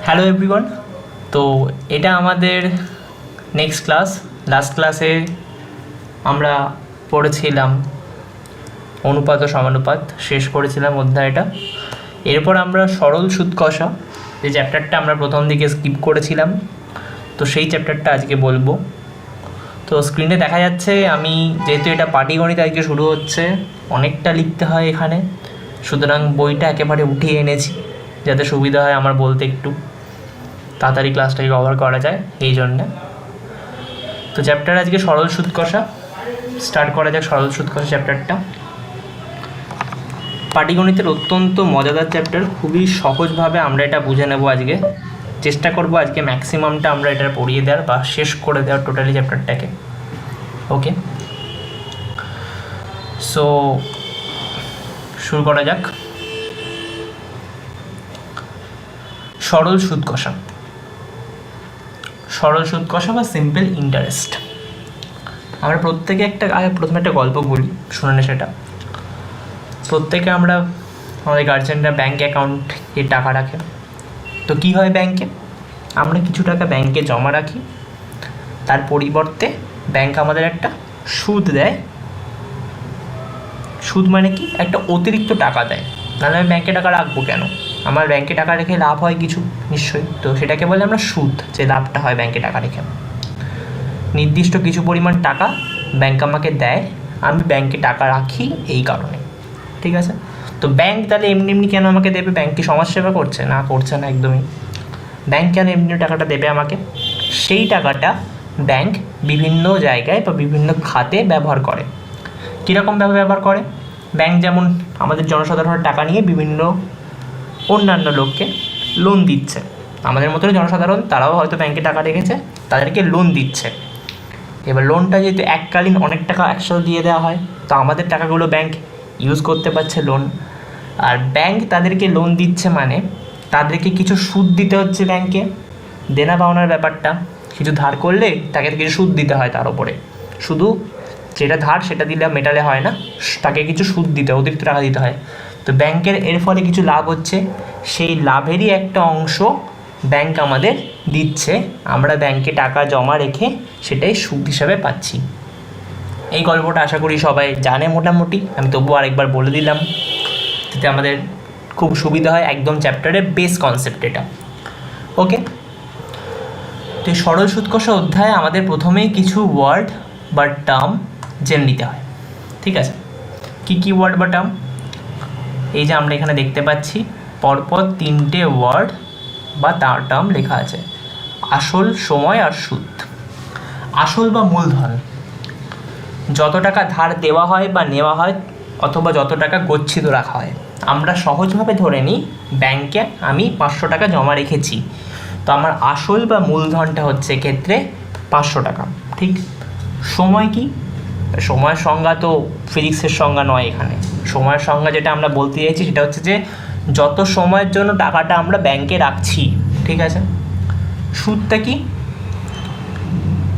Hello everyone. তো এটা আমাদের নেক্সট ক্লাস। লাস্ট ক্লাসে আমরা পড়েছিলাম অনুপাত ও সমানুপাত, শেষ করেছিলাম অধ্যায়টা। এরপর আমরা সরল সুদ কষা, যে চ্যাপ্টারটা আমরা প্রথম দিকে স্কিপ করেছিলাম, তো সেই চ্যাপ্টারটা আজকে বলবো। তো স্ক্রিনে দেখা যাচ্ছে, আমি যেহেতু এটা পাটিগণিত আজকে শুরু হচ্ছে, অনেকটা লিখতে হয় এখানে, সুতরাং বইটা একেবারে উঠিয়ে এনেছি যাতে সুবিধা হয় আমার বলতে, একটু তাড়াতাড়ি ক্লাসটাকে কভার করা যায় এই জন্যে। তো চ্যাপ্টার আজকে সরল সুদ কষা, স্টার্ট করা যাক সরল সুদ কষা চ্যাপ্টারটা। পাটিগণিতের অত্যন্ত মজাদার চ্যাপ্টার, খুবই সহজভাবে আমরা এটা বুঝে নেব আজকে। চেষ্টা করব আজকে ম্যাক্সিমামটা আমরা এটা পড়িয়ে দেওয়ার বা শেষ করে দেওয়ার টোটালি চ্যাপ্টারটাকে। ওকে, সো শুরু করা যাক। সরল সুদ কষা, সরল সুদ কষা বা সিম্পল ইন্টারেস্ট। আমরা প্রত্যেকে প্রথমে একটা গল্প বলি, শুনে নে সেটা। প্রত্যেকে আমরা, আমাদের গার্জেনরা ব্যাঙ্ক অ্যাকাউন্টে টাকা রাখে। তো কী হয় ব্যাংকে, আমরা কিছু টাকা ব্যাংকে জমা রাখি, তার পরিবর্তে ব্যাংক আমাদের একটা সুদ দেয়। সুদ মানে কি, একটা অতিরিক্ত টাকা দেয়। নাহলে আমি ব্যাংকে টাকা রাখবো কেন? আমার ব্যাংকে টাকা রেখে লাভ হয় কিছু, নিশ্চয়ই। তো সেটাকে বলে আমরা সুদ, যে লাভটা হয় ব্যাংকে টাকা রেখে। নির্দিষ্ট কিছু পরিমাণ টাকা ব্যাংক আমাকে দেয়, আমি ব্যাংকে টাকা রাখি এই কারণে, ঠিক আছে? তো ব্যাংক তাহলে এমনি এমনি কেন আমাকে দেবে? ব্যাংক কি সমাজসেবা করছে? না, করছে না একদমই। ব্যাংক কেন এমনি টাকাটা দেবে আমাকে? সেই টাকাটা ব্যাংক বিভিন্ন জায়গায় বা বিভিন্ন খাতে ব্যবহার করে। কীরকমভাবে ব্যবহার করে? ব্যাংক যেমন আমাদের জনসাধারণের টাকা নিয়ে বিভিন্ন অন্যান্য লোককে লোন দিচ্ছে। আমাদের মতন জনসাধারণ, তারাও হয়তো ব্যাংকে টাকা রেখেছে, তাদেরকে লোন দিচ্ছে। এবার লোনটা যেহেতু এককালীন অনেক টাকা একসাথে দিয়ে দেওয়া হয়, তো আমাদের টাকাগুলো ব্যাংক ইউজ করতে পারছে লোন। আর ব্যাংক তাদেরকে লোন দিচ্ছে মানে তাদেরকে কিছু সুদ দিতে হচ্ছে ব্যাংকে। দেনা পাওনার ব্যাপারটা, কিছু ধার করলে তাকে কিছু সুদ দিতে হয় তার ওপরে। শুধু যেটা ধার সেটা দিলে মেটালে হয় না, তাকে কিছু সুদ দিতে, অতিরিক্ত টাকা দিতে হয়। তো ব্যাংকের এর ফলে কিছু লাভ হচ্ছে, সেই লাভেরই একটা অংশ ব্যাংক আমাদের দিচ্ছে। আমরা ব্যাংকে টাকা জমা রেখে সেটাই সুদ হিসাবে পাচ্ছি। এই গল্পটা আশা করি সবাই জানে মোটামুটি, আমি তবুও আরেকবার বলে দিলাম যাতে আমাদের খুব সুবিধা হয়। একদম চ্যাপ্টারের বেস কনসেপ্ট এটা। ওকে, তো এই সরল সুদ কষা অধ্যায়ে আমাদের প্রথমেই কিছু ওয়ার্ড বা টার্ম জেনে নিতে হয়, ঠিক আছে? কী কী ওয়ার্ড বা টার্ম? এই যে আমরা এখানে দেখতে পাচ্ছি পরপর তিনটে ওয়ার্ড বা তার টার্ম লেখা আছে: আসল, সময় আর সুদ। আসল বা মূলধন, যত টাকা ধার দেওয়া হয় বা নেওয়া হয়, অথবা যত টাকা গচ্ছিত রাখা হয়। আমরা সহজভাবে ধরে নিই ব্যাংকে আমি 500 টাকা জমা রেখেছি, তো আমার আসল বা মূলধনটা হচ্ছে এক্ষেত্রে 500 টাকা, ঠিক? সময় কি? সময়ের সংজ্ঞা তো ফিজিক্সের সংজ্ঞা নয় এখানে। সময়ের সংজ্ঞা যেটা আমরা বলতে চাইছি সেটা হচ্ছে যে যত সময়ের জন্য টাকাটা আমরা ব্যাংকে রাখছি, ঠিক আছে? সুদটা কি?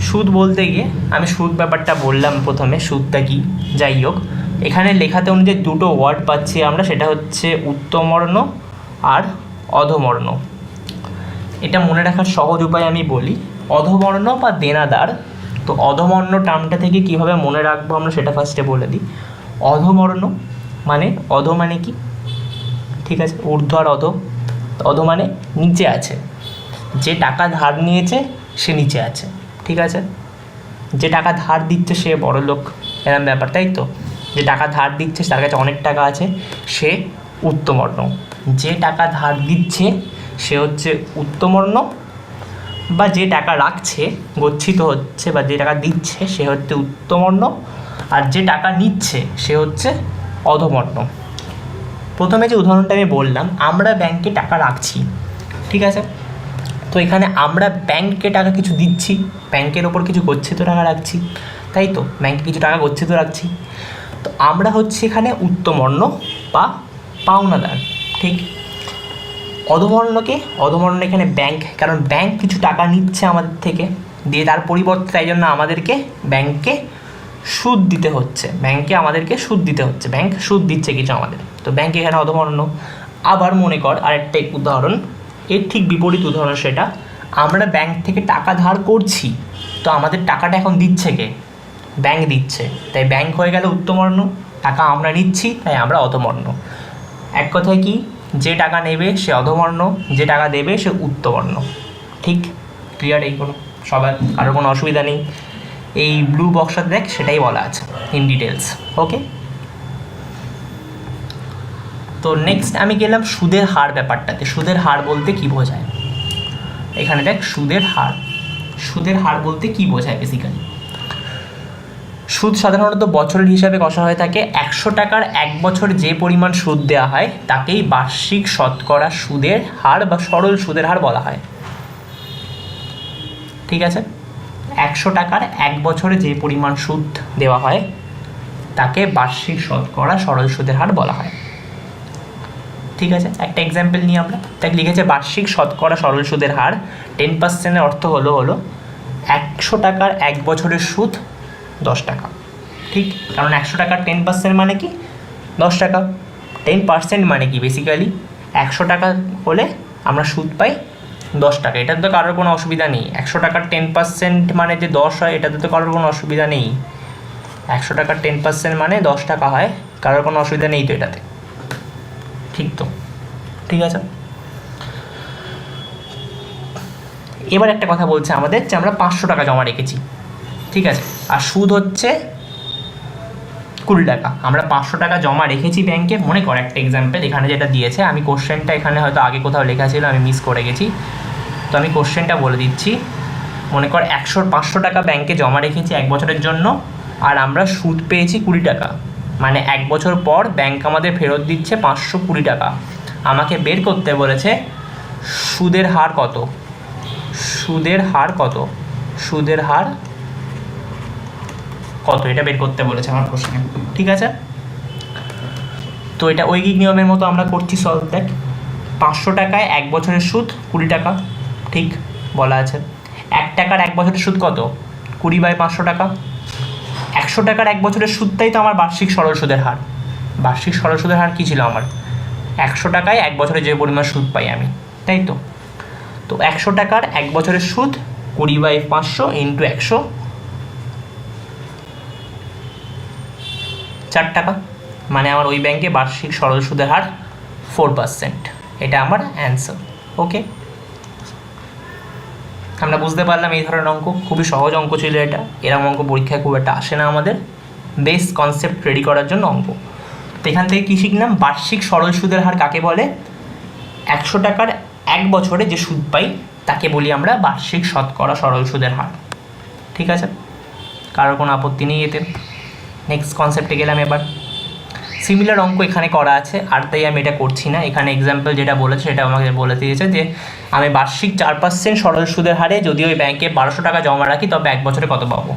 সুদ বলতে গিয়ে আমি সুদ ব্যাপারটা বললাম প্রথমে, সুদটা কি যাই হোক, এখানে লেখাতে অনুযায়ী দুটো ওয়ার্ড পাচ্ছি আমরা, সেটা হচ্ছে উত্তমর্ণ আর অধমর্ণ। এটা মনে রাখার সহজ উপায় আমি বলি, অধমর্ণ বা দেনাদার। তো অধমর্ণ টার্মটা থেকে কীভাবে মনে রাখবো আমরা সেটা ফার্স্টে বলে দিই। অধমর্ণ মানে, অধ মানে কি, ঠিক আছে? ঊর্ধ্ব আর অধ। অধ মানে নিচে আছে, যে টাকা ধার নিয়েছে সে নিচে আছে, ঠিক আছে? যে টাকা ধার দিচ্ছে সে বড় লোক, এরকম ব্যাপার, তাই তো? যে টাকা ধার দিচ্ছে তার কাছে অনেক টাকা আছে, সে উত্তমর্ণ। যে টাকা ধার দিচ্ছে সে হচ্ছে উত্তমর্ণ, বা যে টাকা রাখছে, গচ্ছিত হচ্ছে বা যে টাকা দিচ্ছে সে হচ্ছে উত্তমর্ণ, আর যে টাকা নিচ্ছে সে হচ্ছে অধমর্ণ। প্রথমে যে উদাহরণটা আমি বললাম, আমরা ব্যাংকে টাকা রাখছি, ঠিক আছে? তো এখানে আমরা ব্যাংকে টাকা কিছু দিচ্ছি, ব্যাংকের ওপর কিছু গচ্ছিত টাকা রাখছি, তাই তো? ব্যাংকে কিছু টাকা গচ্ছিত রাখছি, তো আমরা হচ্ছে এখানে উত্তমর্ণ বা পাওনাদার, ঠিক? অধমর্ণকে, অধমর্ণ এখানে ব্যাংক, কারণ ব্যাংক কিছু টাকা নিচ্ছে আমাদের থেকে, দিয়ে তার পরিবর্তে তাই জন্য আমাদেরকে ব্যাংকে সুদ দিতে হচ্ছে, ব্যাংকে আমাদেরকে সুদ দিতে হচ্ছে, ব্যাংক সুদ দিচ্ছে কিছু আমাদের, তো ব্যাংক এখানে অধমর্ণ। আবার মনে কর আরেকটা উদাহরণ, এর ঠিক বিপরীত উদাহরণ সেটা, আমরা ব্যাংক থেকে টাকা ধার করছি, তো আমাদের টাকাটা এখন দিচ্ছে কে? ব্যাংক দিচ্ছে, তাই ব্যাংক হয়ে গেল উত্তমবর্ণ, টাকা আমরা নিচ্ছি তাই আমরা অধবর্ণ। এক কথায় কি, যে টাকা নেবে সে অধবর্ণ, যে টাকা দেবে সে উত্তবর্ণ। ঠিক ক্লিয়ার? এই কোনো সবার কারোর কোনো অসুবিধা নেই? এই ব্লু বক্সটা দেখ, সেটাই বলা আছে ইন ডিটেলস। ওকে, তো নেক্সট আমি গেলাম সুদের হার ব্যাপারটাতে। সুদের হার বলতে কি বোঝায়? এখানে দেখ, সুদের হার, সুদের হার বলতে কি বোঝায় বেসিক্যালি? সুদ সাধারণত বছরের হিসাবে কষা হয়ে থাকে। 100 টাকার 1 বছর যে পরিমাণ সুদ দেওয়া হয় তাকেই বার্ষিক শতকরা সুদের হার বা সরল সুদের হার বলা হয়। ঠিক আছে, 100 টাকার 1 বছরে যে পরিমাণ সুদ দেওয়া হয় তাকে বার্ষিক শতকরা সরল সুদের হার বলা হয়। ঠিক আছে, একটা এক্সাম্পল নিয়ে আমরা দেখ, লিখেছে বার্ষিক শতকরা সরল সুদের হার 10%-এর অর্থ হলো 100 টাকার 1 বছরের সুদ 10 টাকা। ঠিক, কারণ 100 টাকার 10% মানে কি? 10 টাকা। 10% মানে কি? বেসিক্যালি 100 টাকা হলে আমরা সুদ পাই 10 টাকা। এটাতে তো কারোর কোনো অসুবিধা নেই। 100 টাকার 10% মানে যে 10 হয়, এটাতে তো কারোর কোনো অসুবিধা নেই। 100 টাকার 10% মানে 10 টাকা হয়, কারোর কোনো অসুবিধা নেই তো এটাতে। ঠিক তো? ঠিক আছে, এবার একটা কথা বলছে আমাদের যে আমরা 500 টাকা জমা রেখেছি, ঠিক আছে, আর সুদ হচ্ছে 20 টাকা। আমরা 500 টাকা জমা রেখেছি ব্যাংকে। মনে কর একটা এক্সাম্পল এখানে যেটা দিয়েছে, আমি কোশ্চেনটা এখানে হয়তো আগে কোথাও লেখা ছিল, আমি মিস করে গেছি, তো আমি কোশ্চেনটা বলে দিচ্ছি। মনে কর 500 টাকা ব্যাংকে জমা রেখেছি 1 বছরের জন্য, আর আমরা সুদ পেয়েছি 20 টাকা, মানে 1 বছর পর ব্যাংক আমাদের ফেরত দিচ্ছে 520 টাকা। আমাকে বের করতে বলেছে সুদের হার কত? সুদের হার কত? সুদের হার কত, এটা বের করতে বলেছে আমার প্রশ্নে। ঠিক আছে, তো এটা ঐকিক নিয়মের মতো আমরা করছি সলভ। দেখ, 500 টাকায় 1 বছরের সুদ 20 টাকা, ঠিক বলা আছে। 1 টাকার 1 বছরের সুদ কত? 20/500 টাকা। 100 টাকার 1 বছরের সুদটাই তো আমার বার্ষিক সরল সুদের হার। বার্ষিক সরল সুদের হার কী ছিল আমার? 100 টাকায় 1 বছরে যে পরিমাণ সুদ পাই আমি, তাই তো? তো 100 টাকার 1 বছরের সুদ 20/500 ইন্টু 100, 4 টাকা, মানে আমার ওই ব্যাংকে বার্ষিক সরল সুদের হার 4%। এটা আমার অ্যান্সার। ওকে, আমরা বুঝতে পারলাম এই ধরনের অঙ্ক খুবই সহজ অঙ্ক ছিল এটা। এরকম অঙ্ক পরীক্ষায় খুব একটা আসে না আমাদের, বেস কনসেপ্ট রেডি করার জন্য অঙ্ক। তো এখান থেকে কী শিখলাম? বার্ষিক সরল সুদের হার কাকে বলে? 100 টাকার 1 বছরে যে সুদ পাই তাকে বলি আমরা বার্ষিক শতকরা সরল সুদের হার। ঠিক আছে, কারোর কোনো আপত্তি নেই এতে? নেক্সট কনসেপ্টে গেলাম এবার। সিমিলার অঙ্ক এখানে করা আছে, আর তাই আমি এটা করছি না। এখানে এক্সাম্পল যেটা বলেছে সেটা আমাকে বলে দিয়েছে যে আমি বার্ষিক 4% সরল সুদের হারে যদি ওই ব্যাংকে 1200 টাকা জমা রাখি তবে 1 বছরে কত পাবো।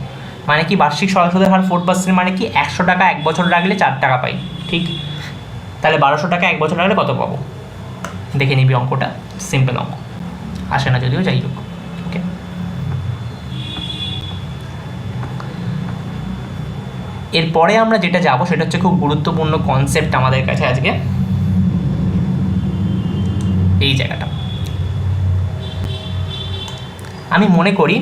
মানে কি, বার্ষিক সরল সুদের হার 4% মানে কি, 100 টাকা 1 বছর রাখলে 4 টাকা পাই। ঠিক, তাহলে 1200 টাকা 1 বছর রাখলে কত পাবো? দেখে নিবি অঙ্কটা, সিম্পল অঙ্ক, আসে না যদিও, যাই হোক। ওকে, এরপরে আমরা যেটা যাব সেটা হচ্ছে খুব গুরুত্বপূর্ণ কনসেপ্ট আমাদের কাছে আজকে। এই জায়গাটা আমি মনে করি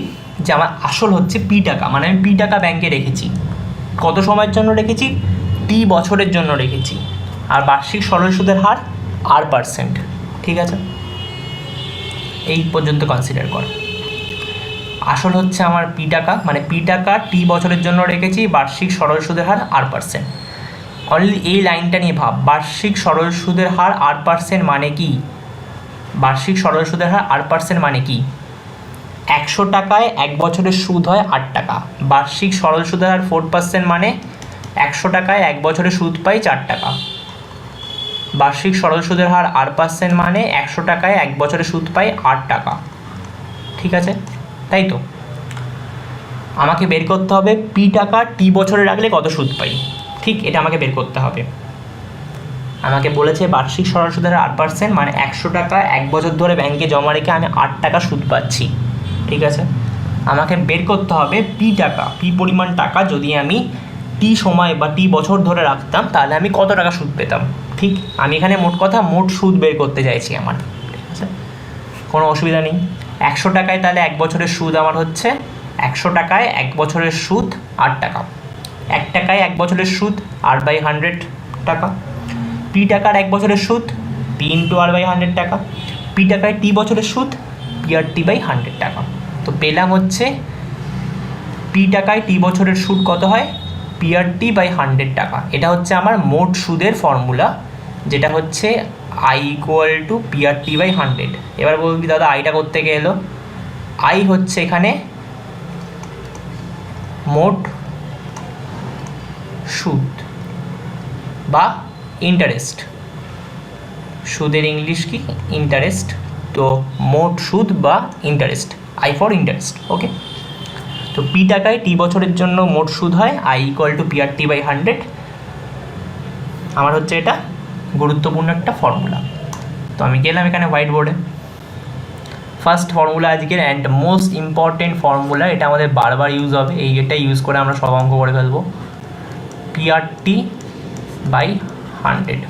যে আমার আসল হচ্ছে পি টাকা, মানে আমি পি টাকা ব্যাংকে রেখেছি। কত সময়ের জন্য রেখেছি? টি বছরের জন্য রেখেছি, আর বার্ষিক সরল সুদের হার R%। ঠিক আছে, এই পর্যন্ত কনসিডার কর। আসল হচ্ছে আমার পি টাকা, মানে পি টাকা টি বছরের জন্য রেখেছি, বার্ষিক সরল সুদের হার R%। অনলি এই লাইনটা নিয়ে ভাব, বার্ষিক সরল সুদের হার R% মানে কি? বার্ষিক সরল সুদের হার R% মানে কি? 100 টাকায় 1 বছরের সুদ হয় 8 টাকা, বার্ষিক সরল সুদের হার 4% মানে 100 টাকায় 1 বছরের সুদ পাই 4 টাকা। বার্ষিক সরল সুদের হার R% মানে 100 টাকায় 1 বছরের সুদ পাই 8 টাকা। ঠিক আছে, তাই তো? আমাকে বের করতে হবে পি টাকা টি বছরে রাখলে কত সুদ পাই। ঠিক, এটা আমাকে বের করতে হবে। আমাকে বলেছে বার্ষিক সরল সুদের হার R%, মানে 100 টাকা 1 বছর ধরে ব্যাংকে জমা রেখে আমি 8 টাকা সুদ পাচ্ছি। ঠিক আছে, আমাকে বের করতে হবে পি টাকা, পি পরিমাণ টাকা যদি আমি টি সময় বা টি বছর ধরে রাখতাম তাহলে আমি কত টাকা সুদ পেতাম। ঠিক, আমি এখানে মোট কথা মোট সুদ বের করতে চাইছি আমার। ঠিক আছে, কোনো অসুবিধা নেই। 100 টাকায় তাহলে 1 বছরের সুদ আমার হচ্ছে 100 টাকায় 1 বছরের সুদ 8 টাকা। 1 টাকায় 1 বছরের সুদ R/100 টাকা। পি টাকার 1 বছরের সুদ পি ইন্টু R/100 টাকা। পি টাকায় টি বছরের সুদ PRT/100 টাকা। তো পেলাম হচ্ছে পি টাকায় টি বছরের সুদ কত হয় PRT/100 টাকা। এটা হচ্ছে আমার মোট সুদের ফর্মুলা, যেটা হচ্ছে I = PRT/100। এবার বলবি দাদা আইটা করতে গেলো, আই হচ্ছে এখানে মোট সুদ বা ইন্টারেস্ট। সুদের ইংলিশ কি? ইন্টারেস্ট। তো মোট সুদ বা ইন্টারেস্ট, আই ফর ইন্টারেস্ট। ওকে, তো পি টাকায় টি বছরের জন্য মোট সুদ হয় I = PRT/100। আমার হচ্ছে এটা গুরুত্বপূর্ণ একটা ফর্মুলা। তো আমি গেলাম এখানে হোয়াইট বোর্ডে। ফার্স্ট ফর্মুলা আজকের অ্যান্ড মোস্ট ইম্পর্টেন্ট ফর্মুলা, এটা আমাদের বারবার ইউজ হবে, এটা ইউজ করে আমরা সব অঙ্ক করে ফেলবো। PRT/100,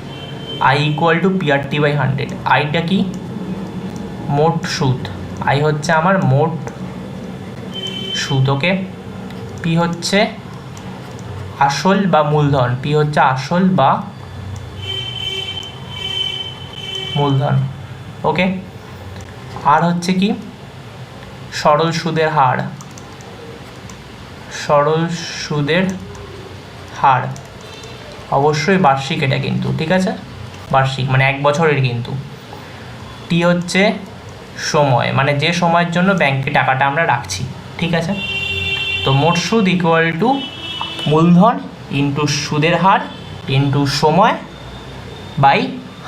I = PRT/100। আইটা কি? মোট সুদ। আই হচ্ছে আমার মোট সুদ। ওকে, পি হচ্ছে আসল বা মূলধন, পি হচ্ছে আসল বা মূলধন। ওকে, আর হচ্ছে কি? সরল সুদের হার। সরল সুদের হার অবশ্যই বার্ষিক, এটা কিন্তু ঠিক আছে, বার্ষিক মানে 1 বছরের কিন্তু। টি হচ্ছে সময়, মানে যে সময়ের জন্য ব্যাংকে টাকাটা আমরা রাখছি, ঠিক আছে। তো মোট সুদ = মূলধন ইন্টু সুদের হার ইন্টু সময় বাই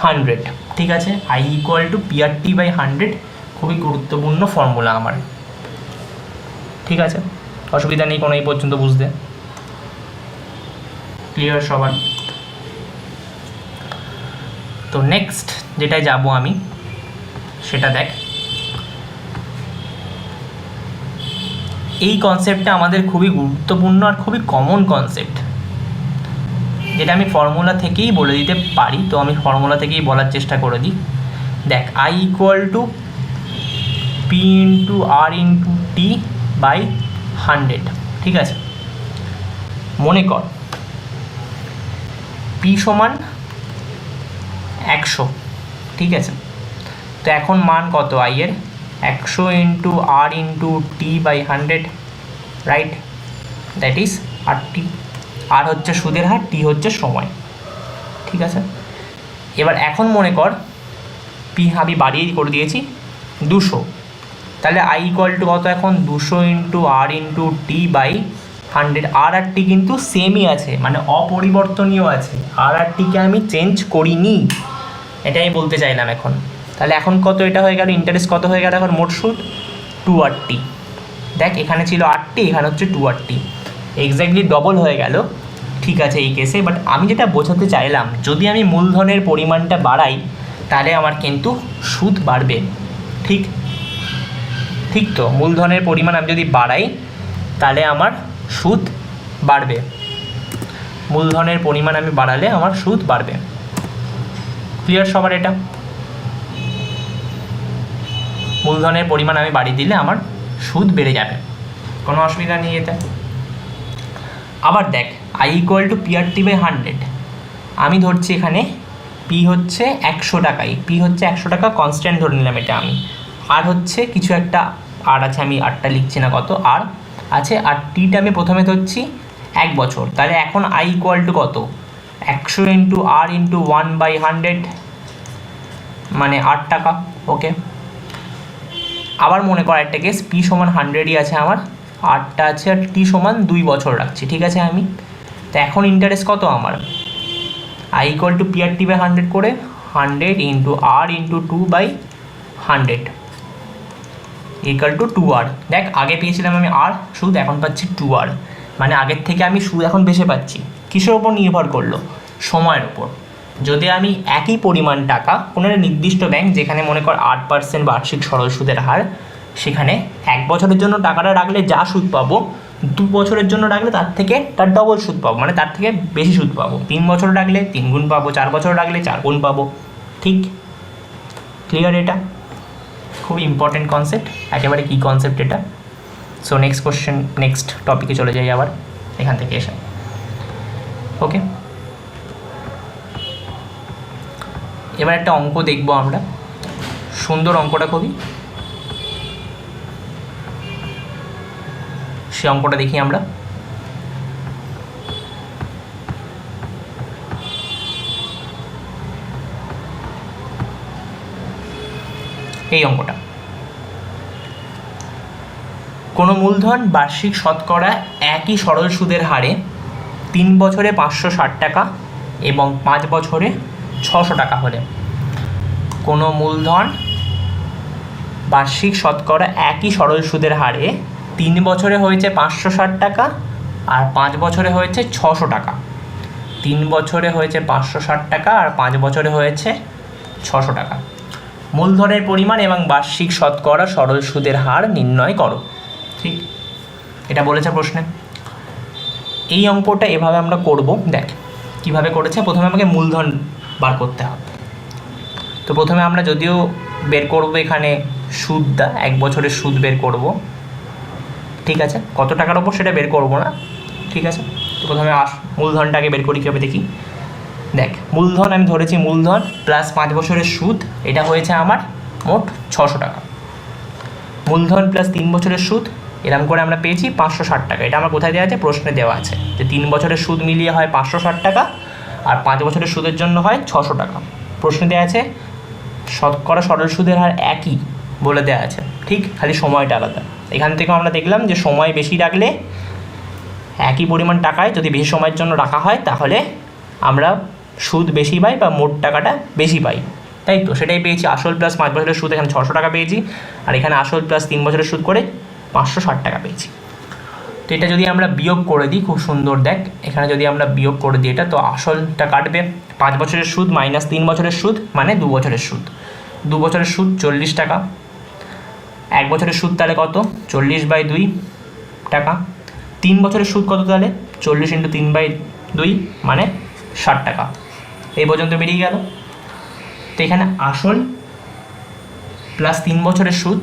100, ঠিক আছে। I = PRT/100 খুবই গুরুত্বপূর্ণ ফর্মুলা আমার, ঠিক আছে। অসুবিধা নেই কোনো এই পর্যন্ত বুঝতে, ক্লিয়ার সবার? তো নেক্সট যেটায় যাব আমি সেটা দেখ, এই কনসেপ্টটা আমাদের খুবই গুরুত্বপূর্ণ আর খুবই কমন কনসেপ্ট, যেটা আমি ফর্মুলা থেকেই বলে দিতে পারি। তো আমি ফর্মুলা থেকেই বলার চেষ্টা করে দিই। দেখ, I = P × R × T/100, ঠিক আছে। মনে কর P = 100, ঠিক আছে। তো এখন মান কত I এর? 100 × R × T/100, right? That is RT। আর হচ্ছে সুদের হার, টি হচ্ছে সময়, ঠিক আছে। এবার এখন মনে কর পি আমি বাড়িয়ে করে দিয়েছি 200, তাহলে I = কত এখন? 200 × R × T/100। আর টি কিন্তু সেমই আছে, মানে অপরিবর্তনীয় আছে, আর টিকে আমি চেঞ্জ করিনি, এটাই আমি বলতে চাইলাম এখন। তাহলে এখন কত এটা হয়ে গেল? ইন্টারেস্ট কত হয়ে গেল এখন? মোট সুদ 2RT। দেখ, এখানে ছিল 8T, এখানে হচ্ছে 2RT, এক্স্যাক্টলি ডবল হয়ে গেল, ঠিক আছে এই কেসে। বাট আমি যেটা বোঝাতে চাইলাম, যদি আমি মূলধনের পরিমাণটা বাড়াই তাহলে আমার কিন্তু সুদ বাড়বে, ঠিক ঠিক তো। মূলধনের পরিমাণ আমি যদি বাড়াই তাহলে আমার সুদ বাড়বে, মূলধনের পরিমাণ আমি বাড়ালে আমার সুদ বাড়বে, ক্লিয়ার সবার? এটা মূলধনের পরিমাণ আমি বাড়িয়ে দিলে আমার সুদ বেড়ে যাবে, কোনো অসুবিধা নেই এতে। আবার দেখ, I = PRT/100, আমি ধরছি এখানে পি হচ্ছে 100 টাকায়, পি হচ্ছে 100 টাকা কনস্ট্যান্ট ধরে নিলাম এটা আমি। আর হচ্ছে কিছু একটা আর আছে, আমি আরটা লিখছি না, কত আর আছে। আর টিটা আমি প্রথমে ধরছি 1 বছর, তাহলে এখন I = কত? 100 × R × 1/100, মানে 8 টাকা। ওকে, আবার মনে কর একটা কেস, পি = 100ই আছে আমার, 8টা আছে, আর টি = 2 বছর রাখছি, ঠিক আছে আমি। তো এখন ইন্টারেস্ট কত আমার? I = PRT/100 করে 100 × R × 2/100 = 2R। দেখ, আগে পেয়েছিলাম আমি R সুদ, এখন পাচ্ছি 2R, মানে আগের থেকে আমি সুদ এখন বেশি পাচ্ছি। কিসের ওপর নির্ভর করলো? সময়ের ওপর। যদি আমি একই পরিমাণ টাকা কোনো একটা নির্দিষ্ট ব্যাংক, যেখানে মনে কর 8% বার্ষিক সরল সুদের হার, সেখানে 1 বছরের জন্য টাকাটা রাখলে যা সুদ পাবো, 2 বছরের জন্য রাখলে তার ডবল সুদ পাবো, মানে তার থেকে বেশি সুদ পাবো। 3 বছর রাখলে 3 গুণ পাবো, 4 বছর রাখলে 4 গুণ পাবো, ঠিক? ক্লিয়ার এটা? খুব ইম্পর্টেন্ট কনসেপ্ট, একেবারে কী কনসেপ্ট এটা। সো নেক্সট কোশ্চেন, নেক্সট টপিকে চলে যাই আবার এখান থেকে এসে। ওকে, এবার একটা অঙ্ক দেখবো আমরা, সুন্দর অঙ্কটা খুবই, সে অঙ্কটা দেখি আমরা। এই অঙ্কটা, কোনো মূলধন বার্ষিক শতকরা একই সরল সুদের হারে 3 বছরে 560 টাকা এবং 5 বছরে 600 টাকা হলে, কোনো মূলধন বার্ষিক শতকরা একই সরল সুদের হারে 3 বছরে হয়েছে 560 টাকা আর 5 বছরে হয়েছে 600 টাকা। 3 বছরে হয়েছে 560 টাকা আর 5 বছরে হয়েছে 600 টাকা। মূলধনের পরিমাণ এবং বার্ষিক শতকরা সরল সুদের হার নির্ণয় করো। ঠিক, এটা বলেছে প্রশ্নে। এই অঙ্কটা এভাবে আমরা করব। দেখ কীভাবে করেছে, প্রথমে আমাকে মূলধন বার করতে হবে। তো প্রথমে আমরা যদিও বের করব এখানে সুদটা, 1 বছরের সুদ বের করব, ঠিক আছে, কত টাকার ওপর সেটা বের করব না, ঠিক আছে। তো প্রথমে মূলধনটাকে বের করি, কীভাবে দেখি। দেখ মূলধন আমি ধরেছি, মূলধন প্লাস 5 বছরের সুদ, এটা হয়েছে আমার মোট 600 টাকা। মূলধন প্লাস 3 বছরের সুদ, এরকম করে আমরা পেয়েছি 560 টাকা। এটা আমার কোথায় দেওয়া আছে, প্রশ্নে দেওয়া আছে যে 3 বছরের সুদ মিলিয়ে হয় 560 টাকা আর 5 বছরের সুদের জন্য হয় 600 টাকা। প্রশ্নে দেওয়া আছে শতকরা সরল সুদের হার একই বলে দেওয়া আছে, ঠিক, খালি সময়টা আলাদা। এখান থেকেও আমরা দেখলাম যে সময় বেশি রাখলে একই পরিমাণ টাকায় যদি বেশি সময়ের জন্য রাখা হয় তাহলে আমরা সুদ বেশি পাই বা মোট টাকাটা বেশি পাই, তাই তো। সেটাই পেয়েছি, আসল প্লাস 5 বছরের সুদ এখানে 600 টাকা পেয়েছি আর এখানে আসল প্লাস 3 বছরের সুদ করে 560 টাকা পেয়েছি। তো এটা যদি আমরা বিয়োগ করে দিই, খুব সুন্দর, দেখ এখানে যদি আমরা বিয়োগ করে দিই এটা, তো আসলটা কাটবে, 5 বছরের সুদ মাইনাস 3 বছরের সুদ মানে 2 বছরের সুদ। 2 বছরের সুদ 40 টাকা, 1 বছরের সুদ তাহলে কত, 40/2 টাকা। 3 বছরের সুদ কত তাহলে, 40 × 3/2 মানে 60 টাকা। এই পর্যন্ত বেরিয়ে গেল। তো এখানে আসল প্লাস 3 বছরের সুদ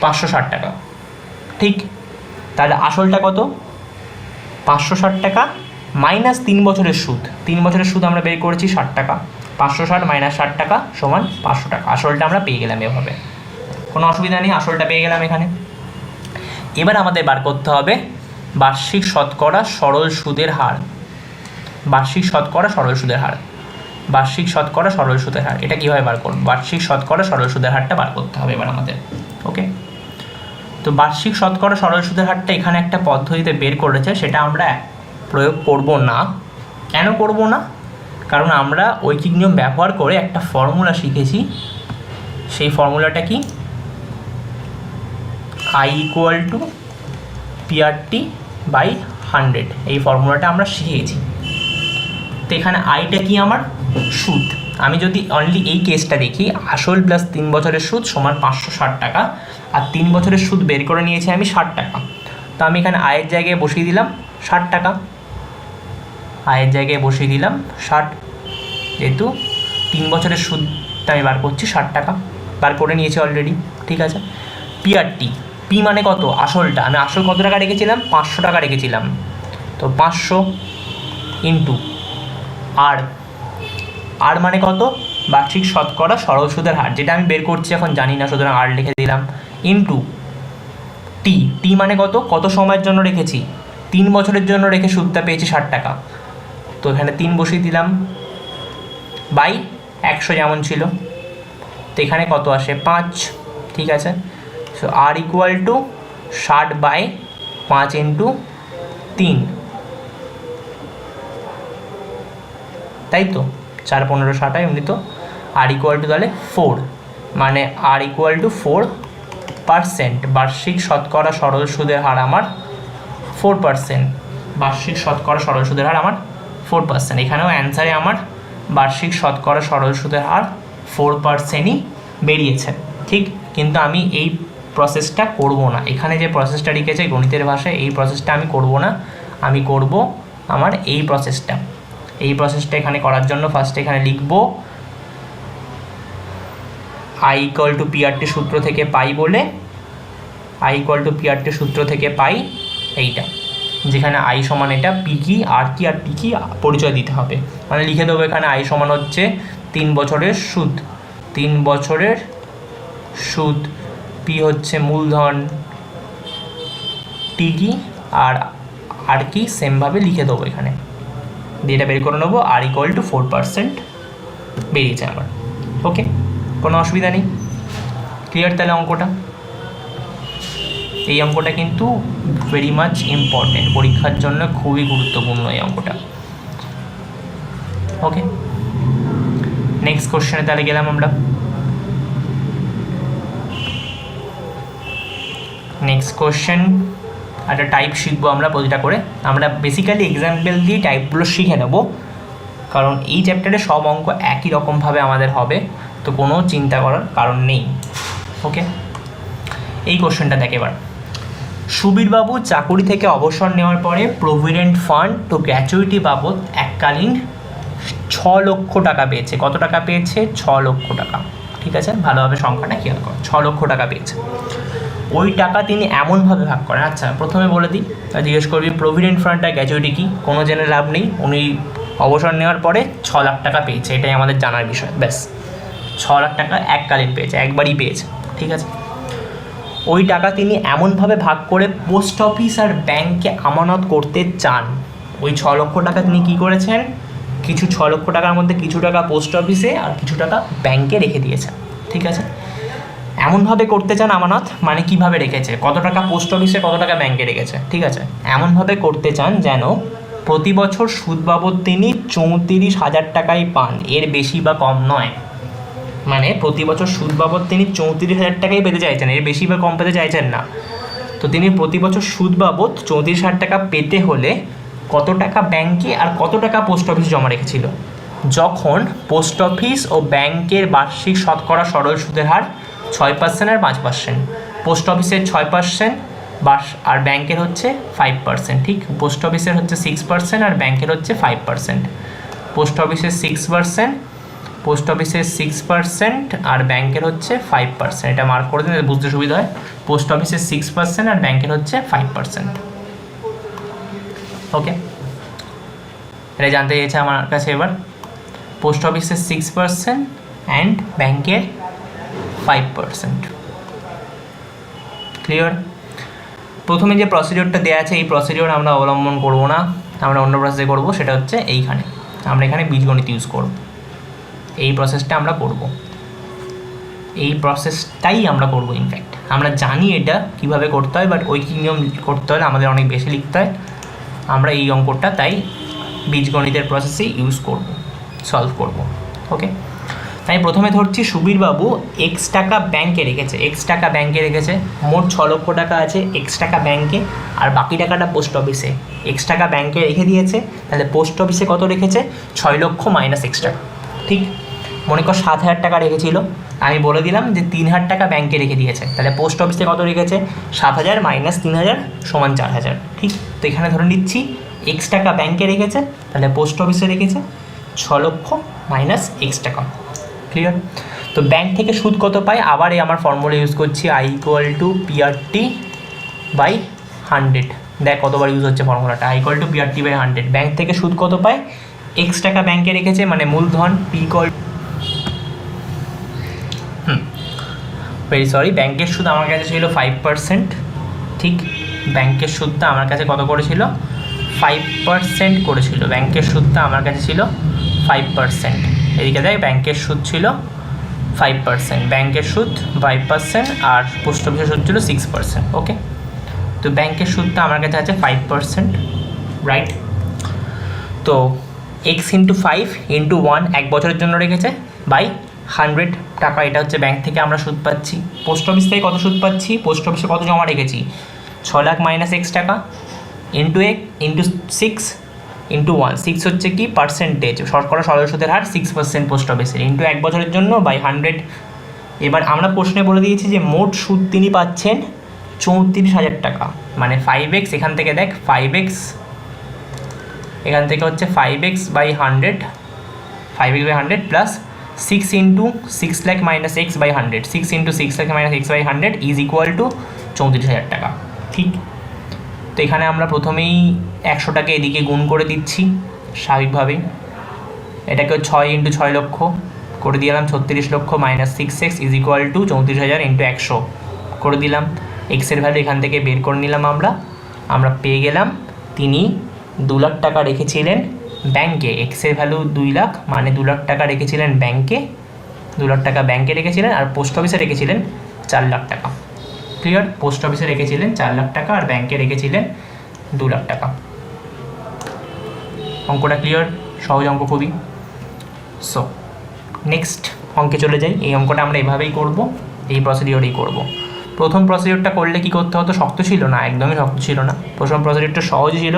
560 টাকা, ঠিক। তাহলে আসলটা কত, 560 টাকা মাইনাস 3 বছরের সুদ। 3 বছরের সুদ আমরা বের করেছি 60 টাকা, 560 মাইনাস 60 টাকা সমান 500 টাকা। আসলটা আমরা পেয়ে গেলাম এভাবে, কোনো অসুবিধা নেই, আসলটা পেয়ে গেলাম এখানে। এবার আমাদের বার করতে হবে বার্ষিক শতকরা সরল সুদের হার। বার্ষিক শতকরা সরল সুদের হার, বার্ষিক শতকরা সরল সুদের হার, এটা কীভাবে বার করব, বার্ষিক শতকরা সরল সুদের হারটা বার করতে হবে এবার আমাদের। ওকে, তো বার্ষিক শতকরা সরল সুদের হারটা এখানে একটা পদ্ধতিতে বের করেছে, সেটা আমরা প্রয়োগ করব না। কেন করব না, কারণ আমরা ঐকিক নিয়ম ব্যবহার করে একটা ফর্মুলা শিখেছি। সেই ফর্মুলাটা কি, I = PRT/100, এই ফর্মুলাটা আমরা শিখেছি। তো এখানে আইটা কি, আমার সুদ। আমি যদি অনলি এই কেসটা দেখি, আসল প্লাস 3 বছরের সুদ সমান 560 টাকা আর 3 বছরের সুদ বের করে নিয়েছি আমি 60 টাকা। তো আমি এখানে আয়ের জায়গায় বসিয়ে দিলাম 60 টাকা, আয়ের জায়গায় বসিয়ে দিলাম 60, যেহেতু 3 বছরের সুদটা আমি বার করছি 60 টাকা, বার করে নিয়েছি অলরেডি, ঠিক আছে। PRT, পি মানে কত, আসলটা, আমি আসল কত টাকা রেখেছিলাম, 500 টাকা রেখেছিলাম, তো 500 ইন্টু আর মানে কত, বার্ষিক শতকরা সরল সুদের হার, যেটা আমি বের করছি এখন জানি না, সুতরাং আর লিখে দিলাম, ইন্টু টি মানে কত, কত সময়ের জন্য রেখেছি, 3 বছরের জন্য রেখে সুদটা পেয়েছি 60 টাকা। তো এখানে 3 বসিয়ে দিলাম, বাই 100 যেমন ছিল, তো এখানে কত আসে 5, ঠিক আছে। সো আর = 60/5 × 3, তাই তো, 4 15 60 হয় এমনি। তো আর = তাহলে 4, মানে আর = 4%। বার্ষিক শতকরা সরল সুদের হার আমার 4%, বার্ষিক শতকরা সরল সুদের হার আমার 4%। এখানেও অ্যান্সারে আমার বার্ষিক শতকরা সরল সুদের হার 4%ই বেরিয়েছে, ঠিক। কিন্তু আমি এই প্রসেসটা করব না, এখানে যে প্রসেসটা লিখেছে গণিতের ভাষায়, এই প্রসেসটা আমি করব না। আমি করব আমার এই প্রসেসটা। এই প্রসেসটা এখানে করার জন্য ফার্স্টে এখানে লিখব আই ইকুয়াল টু পিআরটি সূত্র থেকে পাই বলে আই ইকুয়াল টু পিআরটি সূত্র থেকে পাই এইটা, যেখানে আই সমান এটা, পি কি আর কি আর পি কি পরিচয় দিতে হবে, মানে লিখে দেবো এখানে আই সমান হচ্ছে 3 বছরের সুদ, 3 বছরের সুদ, পি হচ্ছে মূলধন, টি কি আর কি সেমভাবে লিখে দেবো এখানে, দিয়ে এটা বের করে নেবো, আর ইকুয়াল টু 4% বেরিয়েছে আমার। ওকে, কোনো অসুবিধা নেই, ক্লিয়ার তাহলে অঙ্কটা? এই অঙ্কটা কিন্তু ভেরি মাচ ইম্পর্টেন্ট, পরীক্ষার জন্য খুবই গুরুত্বপূর্ণ এই অঙ্কটা। ওকে, নেক্সট কোশ্চেনে তাহলে গেলাম আমরা। নেক্সট কোশ্চেন, একটা টাইপ শিখবো আমরা প্রতিটা করে, আমরা বেসিক্যালি এক্সাম্পল দিয়ে টাইপগুলো শিখে নেব, কারণ এই চ্যাপ্টারে সব অঙ্ক একই রকমভাবে আমাদের হবে, তো কোনো চিন্তা করার কারণ নেই। ওকে, এই কোশ্চেনটা দেখ এবার। সুবীরবাবু চাকুরি থেকে অবসর নেওয়ার পরে প্রভিডেন্ট ফান্ড তো গ্র্যাচুইটি বাবদ এককালীন 6 লক্ষ টাকা পেয়েছে। কত টাকা পেয়েছে? 6 লক্ষ টাকা। ঠিক আছে, ভালোভাবে সংখ্যাটা খেয়াল করো, 6 লক্ষ টাকা পেয়েছে। ওই টাকা তিনি এমনভাবে ভাগ করেন, আচ্ছা প্রথমে বলে দিই, জিজ্ঞেস করবি প্রভিডেন্ট ফান্ড আর গ্র্যাচুইটি কী, কোনো জেনে লাভ নেই, উনি অবসর নেওয়ার পরে 6 লাখ টাকা পেয়েছে, এটাই আমাদের জানার বিষয়, ব্যাস। 6 লাখ টাকা এককালীন পেয়েছে, একবারই পেয়েছে। ঠিক আছে, ওই টাকা তিনি এমনভাবে ভাগ করে পোস্ট অফিস আর ব্যাংকে আমানত করতে চান। ওই 6 লক্ষ টাকা তিনি কী করেছেন, কিছু 6 লক্ষ টাকার মধ্যে কিছু টাকা পোস্ট অফিসে আর কিছু টাকা ব্যাংকে রেখে দিয়েছেন। ঠিক আছে, এমনভাবে করতে চান আমানত, মানে কিভাবে রেখেছে, কত টাকা পোস্ট অফিসে কত টাকা ব্যাংকে রেখেছে। ঠিক আছে, এমনভাবে করতে চান যেন প্রতি বছর সুদ বাবদ তিনি 34,000 টাকাই পান, এর বেশি বা কম নয়। মানে প্রতি বছর সুদ বাবদ তিনি 34,000 টাকাই পেতে চাইছেন, এর বেশি বা কম পেতে চাইছেন না। তো তিনি প্রতি বছর সুদ বাবদ 34,000 টাকা পেতে হলে কত টাকা ব্যাংকে আর কত টাকা পোস্ট অফিসে জমা রেখেছিল। যখন পোস্ট অফিস ও ব্যাংকের বার্ষিক শতকরা সরল সুদের হার 6% আর 5%, পোস্ট অফিসের 6% আর ব্যাংকের হচ্ছে 5%। ঠিক, পোস্ট অফিসের হচ্ছে 6% আর ব্যাংকের হচ্ছে 5%। পোস্ট অফিসের 6% আর ব্যাংকের হচ্ছে 5%, এটা মার্ক করে দিন বুঝতে সুবিধা হয়। পোস্ট অফিসের 6% আর ব্যাংকের হচ্ছে 5%। ওকে, এটা জানতে চেয়েছে আমার কাছে এবার, পোস্ট অফিসের 6% অ্যান্ড ব্যাংকের 5%। ক্লিয়ার? প্রথমে যে প্রসিডিওরটা দেওয়া আছে এই প্রসিডিওর আমরা অবলম্বন করব না, আমরা অন্য প্রসেসে করব, সেটা হচ্ছে এইখানে আমরা এখানে বীজগণিত ইউজ করব, এই প্রসেসটা আমরা করব, এই প্রসেসটাই আমরা করব। ইনফ্যাক্ট আমরা জানি এটা কিভাবে করতে হয়, বাট ওই নিয়ম করতে হলে আমাদের অনেক বেশি লিখতে হয়, আমরা এই অঙ্কটা তাই বীজগণিতের প্রসেসে ইউজ করব, সলভ করব। ওকে, তাই প্রথমে ধরছি সুবীরবাবু এক্স টাকা ব্যাংকে রেখেছে, মোট 6 লক্ষ টাকা আছে এক্স টাকা ব্যাংকে, আর বাকি টাকাটা পোস্ট অফিসে। এক্স টাকা ব্যাংকে রেখে দিয়েছে, তাহলে পোস্ট অফিসে কত রেখেছে? 6 লক্ষ মাইনাস এক্স টাকা। ঠিক, মনে কর 7,000 টাকা রেখেছিল, আমি বলে দিলাম যে 3,000 টাকা ব্যাংকে রেখে দিয়েছে, তাহলে পোস্ট অফিসে কত রেখেছে? 7,000 মাইনাস 3,000 সমান 4,000। ঠিক, তো এখানে ধরে নিচ্ছি এক্স টাকা ব্যাংকে রেখেছে, তাহলে পোস্ট অফিসে রেখেছে 6 লক্ষ মাইনাস এক্স টাকা। ক্লিয়ার? তো ব্যাংক থেকে সুদ কত পায়? আবার এই আমার ফর্মুলা ইউজ করছি, I equal to PRT by 100। দেখ কতবার ইউজ হচ্ছে ফর্মুলাটা, I equal to PRT by 100। Bank থেকে সুদ কত পায়? এক্স টাকা ব্যাংকে রেখেছে, মানে মূলধন, পি ইকুয়াল ব্যাংকের সুদ আমার কাছে ছিল 5%। ঠিক, ব্যাংকের সুদটা আমার কাছে কত করেছিল? 5% করেছিল। ব্যাংকের সুদটা আমার কাছে ছিল 5%। এদিকে দেখ ব্যাংকের সুদ ছিল 5%, ব্যাংকের সুদ 5% আর পোস্ট অফিসের সুদ ছিল 6%। ওকে, তো ব্যাংকের সুদটা আমার কাছে আছে 5%, রাইট? তো এক্স ইন্টু 5 ইন্টু 1 এক বছরের জন্য রেখেছে, বাই 100 টাকা, এটা হচ্ছে ব্যাংক থেকে আমরা সুদ পাচ্ছি। পোস্ট অফিস থেকে কত সুদ পাচ্ছি? পোস্ট অফিসে কত জমা রেখেছি? 6 লাখ মাইনাস এক্স টাকা ইন্টু 6 ইন্টু 1, 6 হচ্ছে কি পার্সেন্টেজ, শতকরা সরল সুদের হার 6% পোস্ট অফিসের, ইন্টু এক বছরের জন্য বাই 100। এবার আমরা প্রশ্নে বলে দিয়েছি যে মোট সুদ তিনি পাচ্ছেন 34,000 টাকা, মানে 5x, এখান থেকে দেখ 5x, এখান থেকে হচ্ছে 5x by 100 plus 6 into 6 lakh minus X by 100, 6 into 6 lakh minus X by 100 is equal to 34,000 টাকা। ঠিক, তো এখানে আমরা প্রথমেই 100টাকে এদিকে গুণ করে দিচ্ছি স্বাভাবিকভাবেই। এটাকে 6 ইন্টু 6 লক্ষ করে দিলাম 36 লক্ষ minus 6x is equal to 34,000 into 100 করে দিলাম। এক্সের ভ্যালু এখান থেকে বের করে নিলাম আমরা পেয়ে গেলাম তিনি 2 লাখ টাকা রেখেছিলেন ব্যাংকে। এক্সের ভ্যালু 2 লাখ মানে 2 লাখ টাকা রেখেছিলেন ব্যাংকে, 2 লাখ টাকা ব্যাংকে রেখেছিলেন, আর পোস্ট অফিসে রেখেছিলেন 4 লাখ টাকা। ক্লিয়ার? পোস্ট অফিসে রেখেছিলেন 4 লাখ টাকা আর ব্যাংকে রেখেছিলেন 2 লাখ টাকা। অঙ্কটা ক্লিয়ার? সহজ অঙ্ক খুবই। সো নেক্সট অঙ্কে চলে যাই। এই অঙ্কটা আমরা এভাবেই করব, এই প্রসিডিওরেই করব। প্রথম প্রসিডিওরটা করলে কি করতে হতো? শক্ত ছিল না, একদমই শক্ত ছিল না। প্রথম প্রসিডিওরটা সহজ ছিল,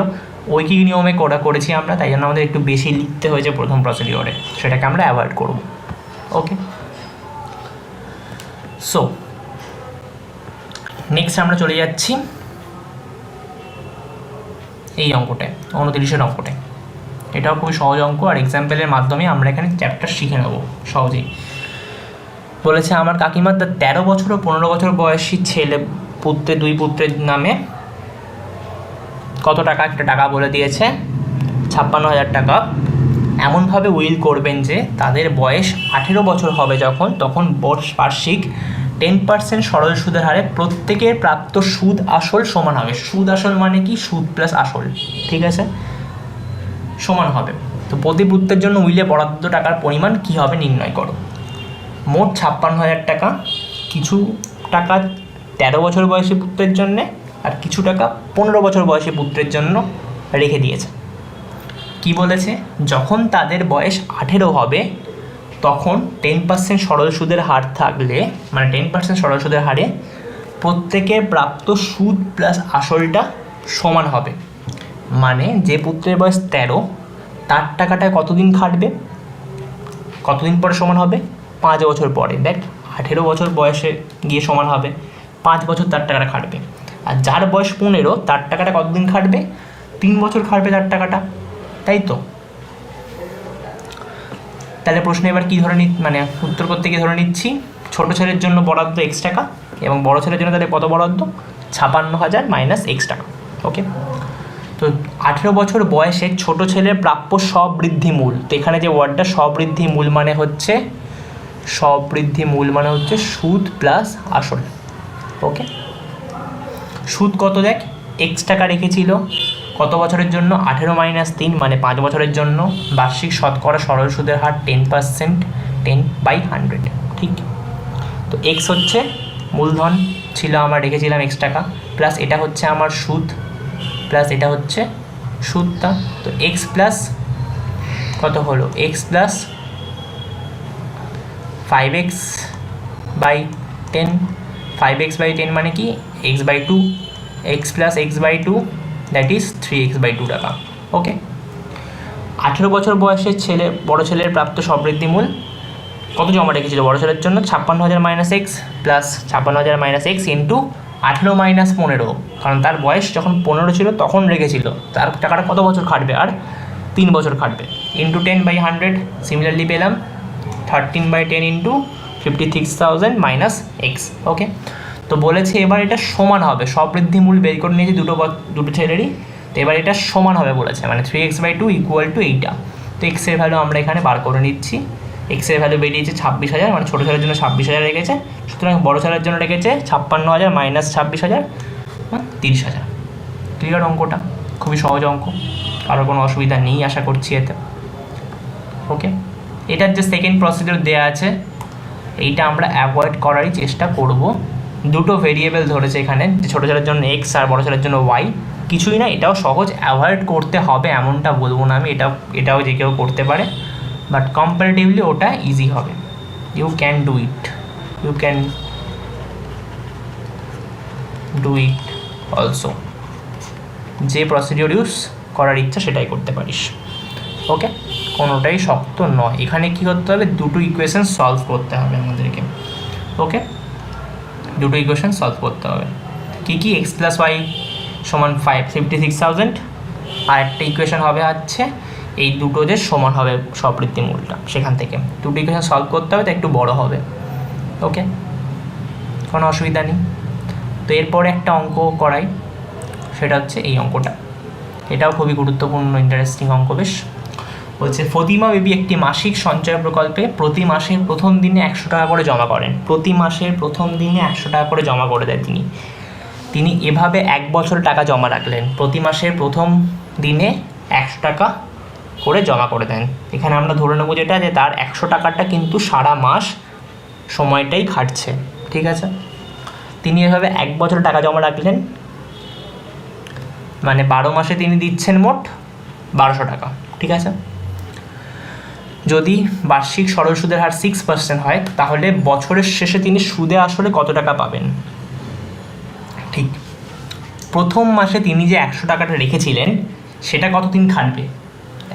ঐকিক নিয়মে করেছি আমরা, তাই জন্য আমাদের একটু বেশি লিখতে হয়েছে প্রথম প্রসিডিওরে, সেটাকে আমরা অ্যাভয়েড করব। ওকে, সো নেক্সট আমরা চলে যাচ্ছি এই অঙ্কটায়, 29-এর অঙ্কটায়। এটাও খুবই সহজ অঙ্ক, আর এক্সাম্পলের মাধ্যমে আমরা এখানে চ্যাপ্টার শিখে নেব সহজেই। বলেছে আমার কাকিমার 13 বছর ও 15 বছর বয়সী ছেলে দুই পুত্রের নামে কত টাকা? একটা টাকা বলে দিয়েছে 56,000 টাকা। এমনভাবে উইল করবেন যে তাদের বয়স 18 বছর হবে তখন বার্ষিক 10% সরল সুদের হারে প্রত্যেকের প্রাপ্ত সুদ আসল সমান হবে। সুদ আসল মানে কি? সুদ প্লাস আসল, ঠিক আছে, সমান হবে। তো প্রতি পুত্রের জন্য উইলে বরাদ্দ টাকার পরিমাণ কী হবে নির্ণয় করো। মোট 56,000 টাকা, কিছু টাকা 13 বছর বয়সী পুত্রের জন্যে আর কিছু টাকা 15 বছর বয়সী পুত্রের জন্য রেখে দিয়েছে। কি বলেছে? যখন তাদের বয়স 18 হবে তখন 10% সরল সুদের হার থাকলে, মানে 10% সরল সুদের হারে প্রত্যেকের প্রাপ্ত সুদ প্লাস আসলটা সমান হবে। মানে যে পুত্রের বয়স 13, তার টাকাটা কতদিন খাটবে, কতদিন পরে সমান হবে? 5 বছর পরে। দেখ, 18 বছর বয়সে গিয়ে সমান হবে, 5 বছর তার টাকাটা খাটবে। আর যার বয়স 15, তার টাকাটা কতদিন খাটবে? 3 বছর খাটবে তার টাকাটা, তাই তো? তাহলে প্রশ্নে এবার কী ধরে মানে উত্তর করতে গিয়ে ধরে নিচ্ছি ছোটো ছেলের জন্য বরাদ্দ x টাকা এবং বড়ো ছেলের জন্য তাহলে কত বরাদ্দ? 56,000 মাইনাস x টাকা। ওকে, তো 18 বছর বয়সে ছোট ছেলের প্রাপ্য স্ববৃদ্ধি মূল। তো এখানে যে ওয়ার্ডটা স্ববৃদ্ধি মূল মানে হচ্ছে সুদ প্লাস আসল। ওকে, সুদ কত? দেখ, x টাকা রেখেছিল কত বছরের জন্য? 18 মাইনাস 3 মানে 5 বছরের জন্য। বার্ষিক শতকরা সরল সুদের হার 10%, 10/100। ঠিক, তো x হচ্ছে মূলধন ছিল আমার, রেখেছিলাম x টাকা, প্লাস এটা হচ্ছে আমার সুদ, প্লাস এটা হচ্ছে সুদটা। তো x প্লাস কত হলো? x প্লাস 5x/10, 5x/10 মানে কি? x/2, x plus x/2 that is 3x/2 টাকা। ওকে, 18 বছর বয়সের বড়ো ছেলের প্রাপ্ত স্ববৃদ্ধি মূল কত জমা রেখেছিল বড়ো ছেলের জন্য? 56,000 minus x plus 56,000 minus x into 18 minus 15, কারণ তার বয়স যখন 15 ছিল তখন রেখেছিল, তার টাকাটা কত বছর খাটবে? আর 3 বছর খাটবে, ইন্টু 10/100। সিমিলারলি পেলাম 13/10 ইন্টু 56,000 মাইনাস এক্স। ওকে, তো বলেছে এবার এটা সমান হবে, স্ববৃদ্ধি মূল বের করে নিয়েছি দুটো ছেলেরই, তো এবার এটা সমান হবে বলেছে, মানে 3x/2 ইকুয়াল টু এইটা। তো এক্সের ভ্যালু আমরা এখানে বার করে নিচ্ছি। এক্সের ভ্যালু বেরিয়েছে 26,000, মানে ছোটো ছেলের জন্য 26,000 রেখেছে, সুতরাং বড়ো ছেলের জন্য রেখেছে 56,000 মাইনাস 26,000 30,000। ক্লিয়ার? অঙ্কটা খুবই সহজ অঙ্ক, কারোর কোনো অসুবিধা নেই আশা করছি এতে। ওকে, এটার যে সেকেন্ড প্রসিডিওর দেওয়া আছে এইটা আমরা অ্যাভয়েড করারই চেষ্টা করব। দুটো ভেরিয়েবল ধরেছে এখানে, যে ছোটো ছেলের জন্য এক্স আর বড়ো ছেলের জন্য ওয়াই। কিছুই না, এটাও সহজ, অ্যাভয়েড করতে হবে এমনটা বলবো না আমি, এটাও যে কেউ করতে পারে, বাট কম্পারেটিভলি ওটা ইজি হবে। You can do it also. যে প্রসিডিওর ইউজ করার ইচ্ছা সেটাই করতে পারিস। ওকে, কোনোটাই শক্ত নয়। এখানে কী করতে হবে? দুটো ইকুয়েশন সলভ করতে হবে আমাদেরকে। ওকে, দুটো ইকুয়েশন সলভ করতে হবে। কি এক্স প্লাস ওয়াই সমান 56,000, আর একটা ইকুয়েশন হবে হচ্ছে এই দুটো যে সমান হবে সবৃদ্ধিমূলটা, সেখান থেকে দুটো ইকুয়েশন সলভ করতে হবে, তো একটু বড় হবে। ওকে, কোনো অসুবিধা নেই। তো এরপরে একটা অঙ্ক করাই, সেটা হচ্ছে এই অঙ্কটা। এটাও খুবই গুরুত্বপূর্ণ, ইন্টারেস্টিং অঙ্ক বেশ। বলছে ফতিমা বেবি একটি মাসিক সঞ্চয় প্রকল্পে প্রতি মাসের প্রথম দিনে 100 টাকা করে জমা করেন। প্রতি মাসের প্রথম দিনে 100 টাকা করে জমা করে দেয় তিনি এভাবে 1 বছর টাকা জমা রাখলেন। প্রতি মাসের প্রথম দিনে 100 টাকা করে জমা করে দেন। এখানে আমরা ধরে নেবো যেটা, যে তার 100 টাকাটা কিন্তু সারা মাস সময়টাই খাটছে, ঠিক আছে। তিনি এভাবে 1 বছর টাকা জমা রাখলেন, মানে 12 মাসে তিনি দিচ্ছেন মোট 1200 টাকা, ঠিক আছে। যদি বার্ষিক সরল সুদের হার 6% হয়, তাহলে বছরের শেষে তিনি সুদে আসলে কত টাকা পাবেন? ঠিক, প্রথম মাসে তিনি যে 100 টাকাটা রেখেছিলেন, সেটা কতদিন খাটবে?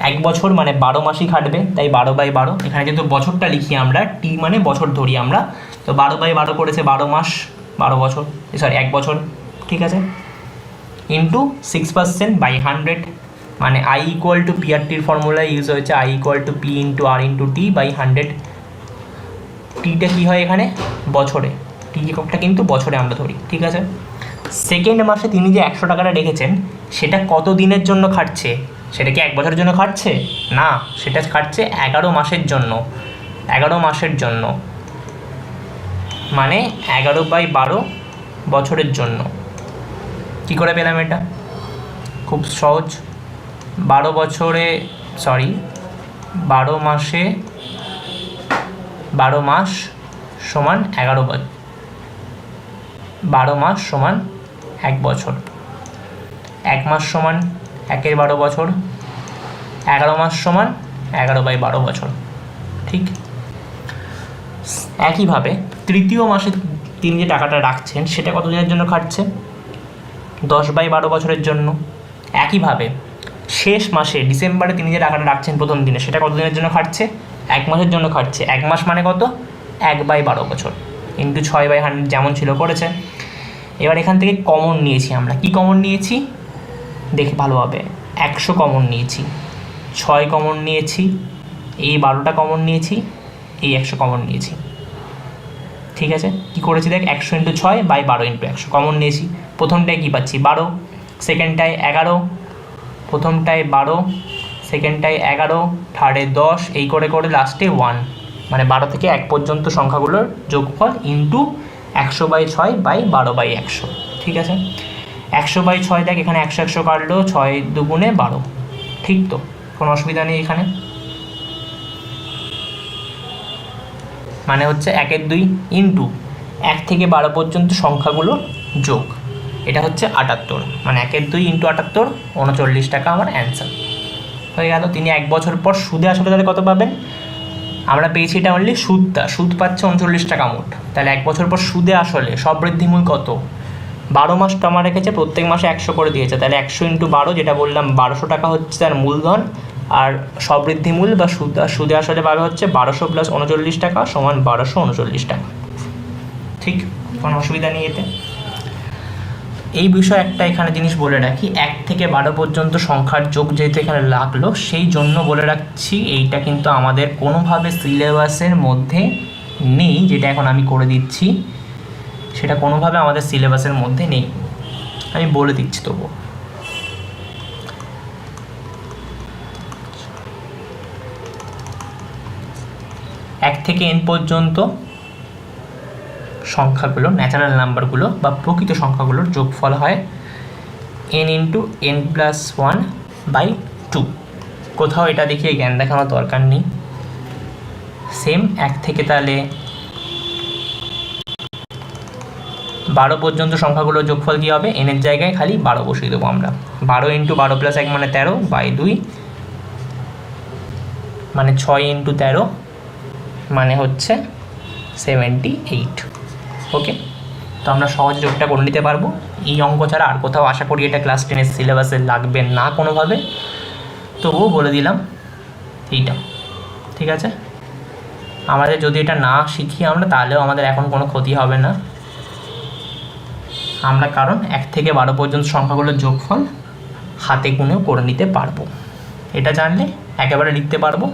1 বছর, মানে 12 মাসই খাটবে, তাই 12/12। এখানে যেহেতু বছরটা লিখি আমরা, টি মানে বছর ধরি আমরা, তো 12/12 করেছে 12 মাস, 12 বছর, 1 বছর, ঠিক আছে। ইন্টু 6%/100, মানে I ইকুয়াল টু PRTর ফর্মুলা ইউজ হয়েছে, I equal to P into R into T/100। টিটা কী হয় এখানে? বছরে, টি এককটা কিন্তু বছরে আমরা ধরি, ঠিক আছে। সেকেন্ড মাসে তিনি যে 100 টাকাটা রেখেছেন, সেটা কত দিনের জন্য খাটছে? সেটা কি 1 বছরের জন্য খাটছে? না, সেটা খাটছে 11 মাসের জন্য। 11 মাসের জন্য, মানে 11/12 বছরের জন্য। কি করে পেলাম এটা? খুব সহজ, 12 মাসে 12 মাস সমান 11 বছর, 12 মাস সমান 1 বছর, 1 মাস সমান 1/12 বছর, 11 মাস সমান 11/12 বছর, ঠিক। একইভাবে তৃতীয় মাসে তিনি যে টাকাটা রাখছেন, সেটা কত দিনের জন্য খাটছে? 10/12 বছরের জন্য। একইভাবে শেষ মাসে ডিসেম্বরে তিনি যে টাকাটা রাখছেন প্রথম দিনে, সেটা কত দিনের জন্য খাটছে? 1 মাসের জন্য খাটছে। 1 মাস মানে কত? 1/12 বছর, ইন্টু 6/100 যেমন ছিল করেছে। এবার এখান থেকে কমন নিয়েছি আমরা। কি কমন নিয়েছি দেখে ভালোভাবে? 100 কমন নিয়েছি, 6 কমন নিয়েছি, এই 12টা কমন নিয়েছি, এই 100 কমন নিয়েছি, ঠিক আছে। কি করেছি দেখ, 100 ইন্টু 6/12 ইন্টু 100 কমন নিয়েছি। প্রথমটায় কী পাচ্ছি? 12, সেকেন্ডটায় 11, প্রথমটায় 12, সেকেন্ডটায় 11, থার্ডে 10, এই করে করে লাস্টে 1, মানে 12 থেকে 1 পর্যন্ত সংখ্যাগুলোর যোগফল ইন্টু 100/6/12/100, ঠিক আছে। 100/6 দেখ, এখানে 100 কাটলো, 6 দুগুণে 12, ঠিক তো, কোনো অসুবিধা নেই এখানে। মানে হচ্ছে 1/2 ইন্টু 1 থেকে 12 পর্যন্ত সংখ্যাগুলোর যোগ, এটা হচ্ছে 78, মানে 1/2 ইন্টু 78, 39 টাকা আমার অ্যান্সার হয়ে গেল। তিনি 1 বছর পর সুদে আসলে তাহলে কত পাবেন? আমরা পেয়েছি এটা অনলি সুদটা, সুদ পাচ্ছে 39 টাকা মোট। তাহলে 1 বছর পর সুদে আসলে সবৃদ্ধিমূল কত? 12 মাস জমা রেখেছে, প্রত্যেক মাসে 100 করে দিয়েছে, তাহলে 100 ইন্টু 12, যেটা বললাম 1200 টাকা হচ্ছে তার মূলধন, আর সবৃদ্ধিমূল বা সুদে আসলে পাবে হচ্ছে 1200 প্লাস 39 টাকা সমান 1239 টাকা, ঠিক, কোনো অসুবিধা নেই এতে। এই বিষয়ে একটা এখানে জিনিস বলে রাখি, 1 থেকে 12 পর্যন্ত সংখ্যার যোগ যেহেতু এখানে লাগলো, সেই জন্য বলে রাখছি এইটা কিন্তু আমাদের কোনোভাবে সিলেবাসের মধ্যে নেই, যেটা এখন আমি করে দিচ্ছি, সেটা কোনোভাবে আমাদের সিলেবাসের মধ্যে নেই, আমি বলে দিচ্ছি তবু। এক থেকে n পর্যন্ত সংখ্যাগুলো, ন্যাচারাল নাম্বারগুলো বা প্রকৃত সংখ্যাগুলোর যোগফল হয় n ইন্টু n+1/2। কোথাও এটা দেখিয়ে জ্ঞান দেখানোর দরকার নেই। সেম 1 থেকে তাহলে 12 পর্যন্ত সংখ্যাগুলোর যোগফল কী হবে? n এর জায়গায় খালি 12 বসিয়ে দেবো আমরা। 12 ইন্টু 12 প্লাস 1 মানে 13/2, মানে 6 ইন্টু 13 মানে হচ্ছে 78। ওকে, তো আমরা সহজ যোগটা করে নিতে পারবো। এই অঙ্ক ছাড়া আর কোথাও আশা করি এটা ক্লাস 10-এর সিলেবাসে লাগবে না কোনোভাবে, তবুও বলে দিলাম এইটা, ঠিক আছে। আমাদের যদি এটা না শিখি আমরা, তাহলেও আমাদের এখন কোনো ক্ষতি হবে না, আমরা কারণ 1 থেকে 12 পর্যন্ত সংখ্যাগুলোর যোগফল হাতে গুনেও করে নিতে পারবো। এটা জানলে একেবারে লিখতে পারবো,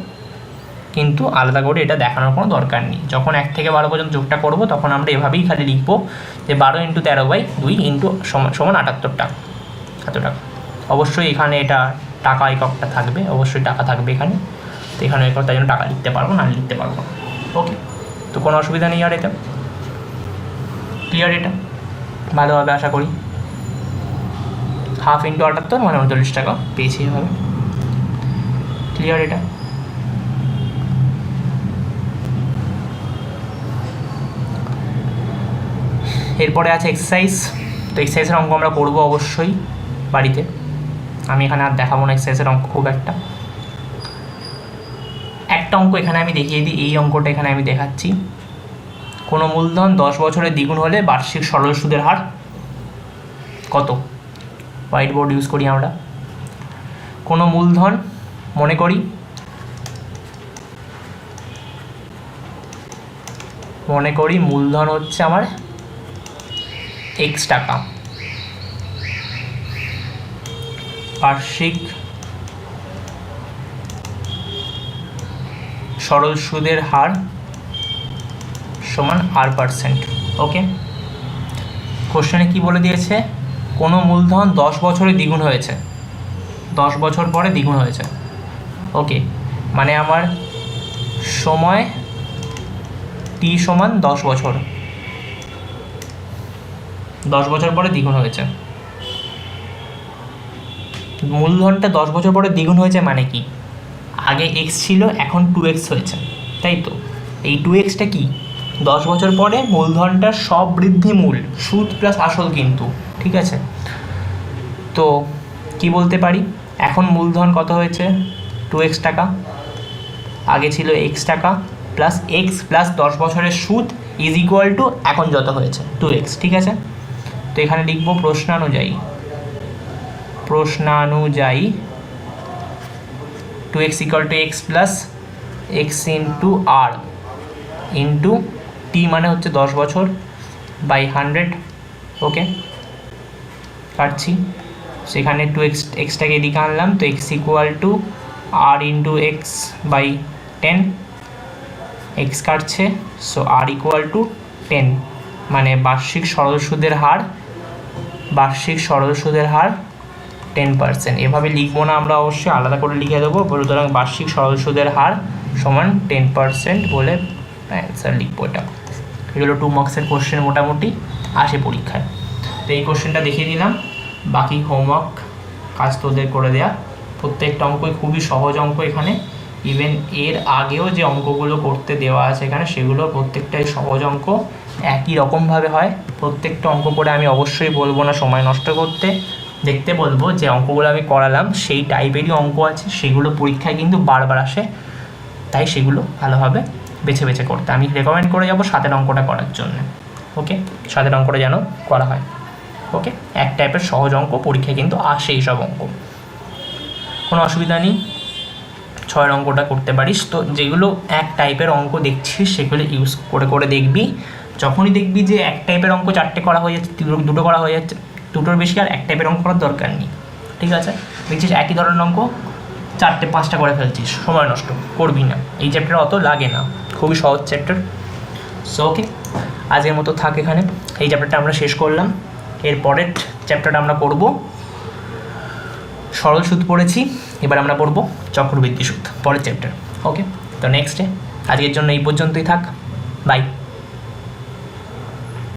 কিন্তু আলাদা করে এটা দেখানোর কোনো দরকার নেই। যখন 1 থেকে 12 পর্যন্ত যোগটা করব তখন আমরা এভাবেই খালি লিখবো যে 12 × 13/2 ইন্টু সমান 78 টাকা, এত টাকা। অবশ্যই এখানে এটা টাকা এককটা থাকবে, অবশ্যই টাকা থাকবে এখানে, তো এখানে একক, তাই জন্য টাকা লিখতে পারবো না, লিখতে পারবো না। ওকে, তো কোনো অসুবিধা নেই আর এটা ক্লিয়ার, এটা ভালোভাবে আশা করি। 1/2 × 78 মানে 39 টাকা পেয়েছি এভাবে, ক্লিয়ার এটা। এরপরে আছে এক্সারসাইজ। তো এক্সারসাইজের অঙ্ক আমরা করবো অবশ্যই বাড়িতে, আমি এখানে আর দেখাবো না এক্সারসাইজের অঙ্ক খুব একটা অঙ্ক এখানে আমি দেখিয়ে দিই। এই অঙ্কটা এখানে আমি দেখাচ্ছি। কোনো মূলধন 10 বছরের দ্বিগুণ হলে বার্ষিক সরল সুদের হার কত? হোয়াইট বোর্ড ইউজ করি আমরা। কোনো মূলধন মনে করি মূলধন হচ্ছে আমার x টাকা, বার্ষিক সরল সুদের হার সমান R%। ওকে, কোশ্চেনে কি বলে দিয়েছে? কোনো মূলধন 10 বছরে দ্বিগুণ হয়েছে, 10 বছর পরে দ্বিগুণ হয়েছে। ওকে, মানে আমার সময় t সমান 10 বছর, 10 বছর পরে দ্বিগুণ হয়েছে। মূলধনটা 10 বছর পরে দ্বিগুণ হয়েছে মানে কি? আগে x ছিল, এখন 2x হয়েছে, তাই তো? এই 2xটা কি? 10 বছর পরে মূলধনটার সব বৃদ্ধি মূল, সুদ প্লাস আসল কিন্তু, ঠিক আছে? তো কি বলতে পারি, এখন মূলধন কত হয়েছে? 2x টাকা, আগে ছিল x টাকা প্লাস x প্লাস 10 বছরের সুদ ইজ ইকুয়াল টু এখন যত হয়েছে 2x, ঠিক আছে? তো এখানে লিখবো প্রশ্নানুযায়ী 2x equal to x plus x into r into t মানে হচ্ছে 10 বছর বাই 100। ওকে, কাটছি, সেখানে 2xটাকে এদিকে আনলাম, তো x equal to r into x by 10, x কাটছে, সো r ইকুয়াল টু 10, মানে বার্ষিক সরল সুদের হার 10%। এভাবে লিখবো না আমরা, অবশ্যই আলাদা করে লিখে দেবো। সুতরাং বার্ষিক সরল সুদের হার সমান 10% বলে অ্যান্সার লিখবো। এগুলো 2 মার্কসের কোশ্চেন মোটামুটি আসে পরীক্ষায়। তো এই কোশ্চেনটা দেখিয়ে দিলাম, বাকি হোমওয়ার্ক কাজ তোদের করে দেয়া। প্রত্যেকটা অঙ্কই খুবই সহজ অঙ্ক এখানে, ইভেন এর আগেও যে অঙ্কগুলো করতে দেওয়া আছে এখানে সেগুলো প্রত্যেকটাই সহজ অঙ্ক, একই রকমভাবে হয়। প্রত্যেকটা অঙ্ক করে আমি অবশ্যই বলবো না সময় নষ্ট করতে, দেখতে বলবো যে অঙ্কগুলো আমি করালাম সেই টাইপেরই অঙ্ক আছে, সেগুলো পরীক্ষায় কিন্তু বারবার আসে, তাই সেগুলো ভালোভাবে বেছে বেছে করতে আমি রেকমেন্ড করে যাবো 7 অঙ্কটা করার জন্য। ওকে, 7 অঙ্কটা যেন করা হয়। ওকে, এক টাইপের সহজ অঙ্ক পরীক্ষায় কিন্তু আসে এইসব অঙ্ক, কোনো অসুবিধা নেই। 6 অঙ্কটা করতে পারিস। তো যেগুলো এক টাইপের অঙ্ক দেখছিস সেগুলো ইউজ করে দেখবি। যখনই দেখবি যে এক টাইপের অঙ্ক 4টে করা হয়ে যাচ্ছে, 2টো করা হয়ে যাচ্ছে, 2টোর বেশি আর এক টাইপের অঙ্ক করার দরকার নেই, ঠিক আছে? দেখছিস একই ধরনের অঙ্ক 4টে 5টা করে ফেলছিস, সময় নষ্ট করবি না। এই চ্যাপ্টার অত লাগে না, খুবই সহজ চ্যাপ্টার। সো ওকে, আজকের মতো থাক এখানে। এই চ্যাপ্টারটা আমরা শেষ করলাম। এর পরের চ্যাপ্টারটা আমরা করব সরল সুদ পড়েছি, এবার আমরা পড়ব চক্রবৃদ্ধি সুদ, পরের চ্যাপ্টার। ওকে, তো নেক্সটে আজকের জন্য এই পর্যন্তই থাক, বাই।